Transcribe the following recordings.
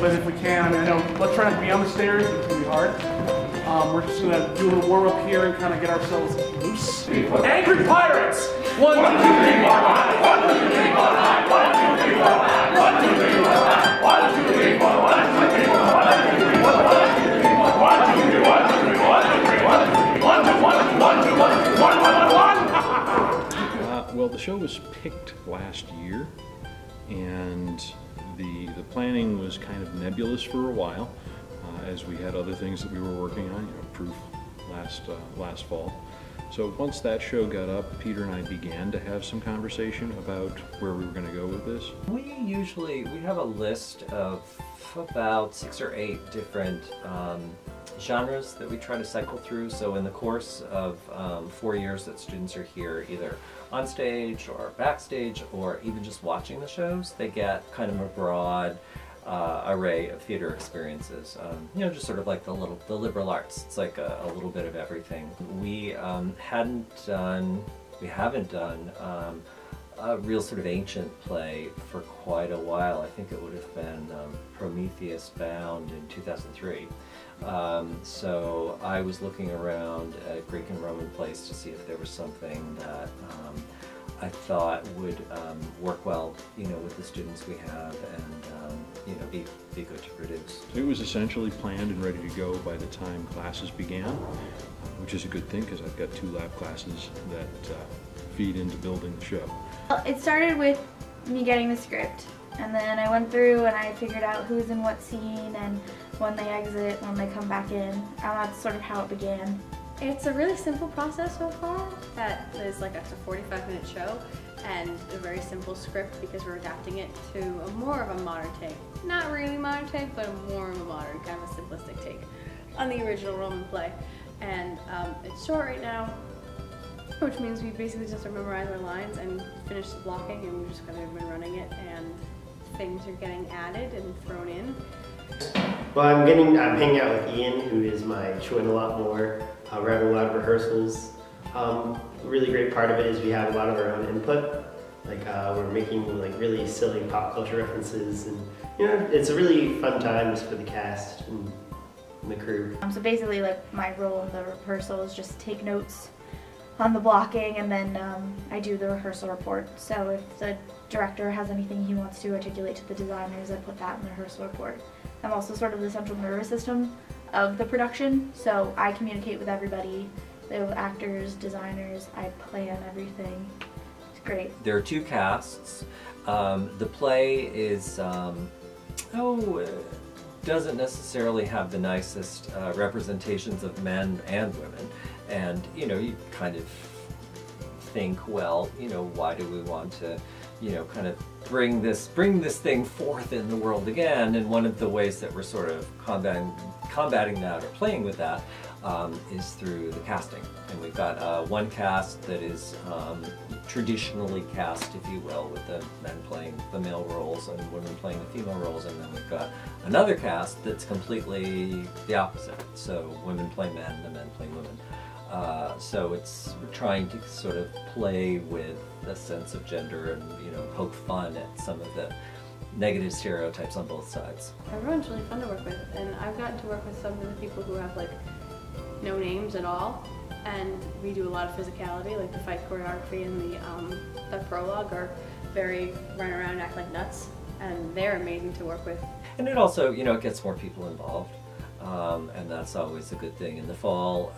But if we can, I know, let's try not to be on the stairs, it's going to be hard. We're just going to do a little warm up here and kind of get ourselves loose. Angry pirates! 1, 2, 3, 4, 5. 1, 2, 3, 4, 5. 1, 2, 3, 4, 5. 1, 2, 3, 4, 5. 1, 2, 3, 4, 1, 2, 3, 4, 1, 2, 3, 4, 1, 2, 3, 4, 1, 2, 3, 1, 2, 3, 1, 2, 3, 1, 2, 1, 1, 2, 1, 2, 1, 1, 1. Well, the show was picked last year, and the planning was kind of nebulous for a while, as we had other things that we were working on, you know, Proof last fall. So once that show got up, Peter and I began to have some conversation about where we were going to go with this. We have a list of about 6 or 8 different genres that we try to cycle through. So in the course of 4 years that students are here, either on stage or backstage or even just watching the shows, they get kind of a broad array of theater experiences. You know, just sort of like the liberal arts. It's like a little bit of everything. We haven't done a real sort of ancient play for quite a while. I think it would have been Prometheus Bound in 2003. So I was looking around at Greek and Roman plays to see if there was something that I thought would work well, you know, with the students we have, and you know, be good to produce. It was essentially planned and ready to go by the time classes began, which is a good thing because I've got 2 lab classes that feed into building the show. Well, it started with me getting the script, and then I went through and I figured out who's in what scene and when they exit, when they come back in, and that's sort of how it began. It's a really simple process so far. That is like a 45-minute show and a very simple script because we're adapting it to more of a modern take. Not really modern take, but more of a modern, kind of a simplistic take on the original Roman play. And it's short right now, which means we basically just have to memorize our lines and finish the blocking, and we've just kind of been running it, and things are getting added and thrown in. Well, I'm hanging out with Ian, who is my showing a lot more. We're having a lot of rehearsals. A really great part of it is we have a lot of our own input. Like we're making like really silly pop culture references, and you know, it's a really fun time just for the cast and the crew. So basically, like, my role in the rehearsal is just take notes on the blocking, and then I do the rehearsal report. So if the director has anything he wants to articulate to the designers, I put that in the rehearsal report. I'm also sort of the central nervous system of the production, so I communicate with everybody, the actors, designers, I plan everything. It's great. There are 2 casts. The play is, doesn't necessarily have the nicest representations of men and women, and you know, you kind of think, well, you know, why do we want to, you know, kind of bring this thing forth in the world again? And one of the ways that we're sort of combating that or playing with that is through the casting. And we've got one cast that is traditionally cast, if you will, with the men playing the male roles and women playing the female roles, and then we've got another cast that's completely the opposite. So women play men and men play women. So we're trying to sort of play with a sense of gender and, you know, poke fun at some of the negative stereotypes on both sides. Everyone's really fun to work with, and I've gotten to work with some of the people who have like no names at all, and we do a lot of physicality, like the fight choreography and the prologue are very run around, act like nuts, and they're amazing to work with. And it also, you know, it gets more people involved. And that's always a good thing. In the fall,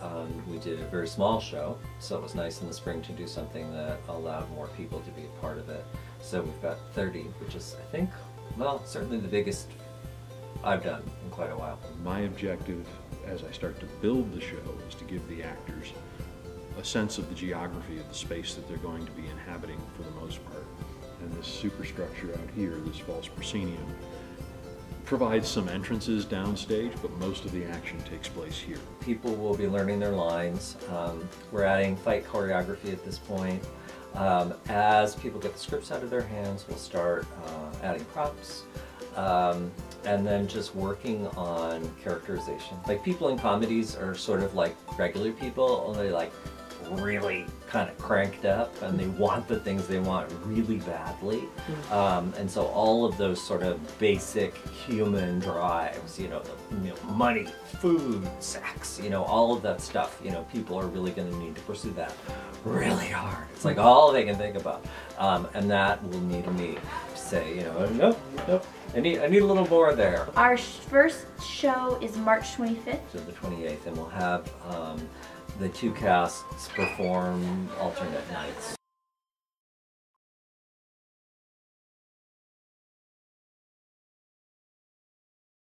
we did a very small show, so it was nice in the spring to do something that allowed more people to be a part of it. So we've got 30, which is, I think, well, certainly the biggest I've done in quite a while. My objective as I start to build the show is to give the actors a sense of the geography of the space that they're going to be inhabiting for the most part. And this superstructure out here, this false proscenium, provides some entrances downstage, but most of the action takes place here. People will be learning their lines. We're adding fight choreography at this point. As people get the scripts out of their hands, we'll start adding props. And then just working on characterization. Like, people in comedies are sort of like regular people, only like really kind of cranked up and they want the things they want really badly. And so all of those sort of basic human drives, money, food, sex, all of that stuff, people are really going to need to pursue that really hard. It's like all they can think about. And that will need me to say, nope, I need a little more there. Our first show is March 25th. To the 28th, and we'll have the two casts perform alternate nights.